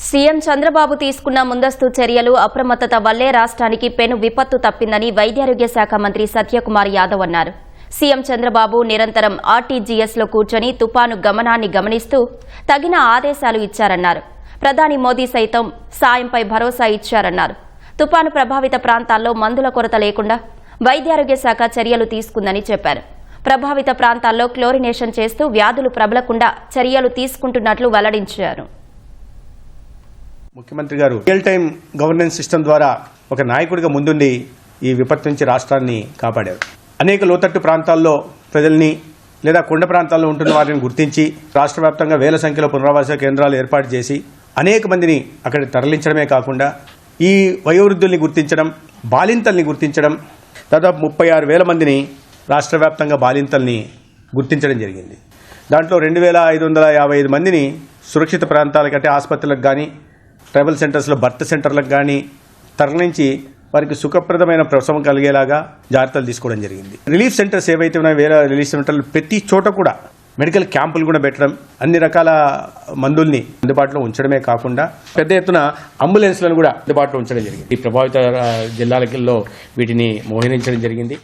CM Chandrababu తీసుకున్న ముందస్తు చర్యలు అప్రమత్తత వల్లే రాష్ట్రానికి పెను విపత్తు తప్పిందని వైద్యారోగ్య శాఖ మంత్రి సత్యకుమార్ యాదవ్ అన్నారు. సీఎం చంద్రబాబు నిరంతరం ఆర్టీజీఎస్లో కూర్చొని తుపాను గమనాన్ని గమనిస్తూ తగిన ఆదేశాలు ఇచ్చారన్నారు. ప్రధాని మోదీ సైతం సాయంపై భరోసా ఇచ్చారన్నారు. తుపాను ప్రభావిత ప్రాంతాల్లో మందుల కొరత లేకుండా వైద్యారోగ్య శాఖ చర్యలు తీసుకుందని చెప్పారు. ప్రభావిత ప్రాంతాల్లో క్లోరినేషన్ చేస్తూ వ్యాధులు ప్రబలకుండా చర్యలు తీసుకుంటున్నట్లు వెల్లడించారు. ముఖ్యమంత్రి గారు రియల్ టైం గవర్నెన్స్ సిస్టమ్ ద్వారా ఒక నాయకుడిగా ముందుండి ఈ విపత్తు నుంచి రాష్ట్రాన్ని కాపాడారు. అనేక లోతట్టు ప్రాంతాల్లో ప్రజల్ని లేదా కొండ ప్రాంతాల్లో ఉంటున్న వారిని గుర్తించి రాష్ట్ర వ్యాప్తంగా వేల సంఖ్యలో పునరావాస కేంద్రాలు ఏర్పాటు చేసి అనేక మందిని అక్కడికి తరలించడమే కాకుండా ఈ వయోవృద్ధుల్ని గుర్తించడం, బాలింతల్ని గుర్తించడం, దాదాపు 36,000 మందిని రాష్ట్ర వ్యాప్తంగా బాలింతల్ని గుర్తించడం జరిగింది. దాంట్లో 2,555 మందిని సురక్షిత ప్రాంతాలకంటే ఆసుపత్రులకు కానీ ట్రైబల్ సెంటర్స్లో బర్త్ సెంటర్లకు కానీ తరలించి వారికి సుఖప్రదమైన ప్రసవం కలిగేలాగా జాగ్రత్తలు తీసుకోవడం జరిగింది. రిలీఫ్ సెంటర్స్ ఏవైతే ఉన్నాయో వేరే రిలీఫ్ సెంటర్లు ప్రతి చోట కూడా మెడికల్ క్యాంపులు కూడా పెట్టడం, అన్ని రకాల మందుల్ని అందుబాటులో ఉంచడమే కాకుండా పెద్ద ఎత్తున అంబులెన్స్లను కూడా అందుబాటులో ఉంచడం జరిగింది. ఈ ప్రభావిత జిల్లాలలో వీటిని మోహరించడం జరిగింది.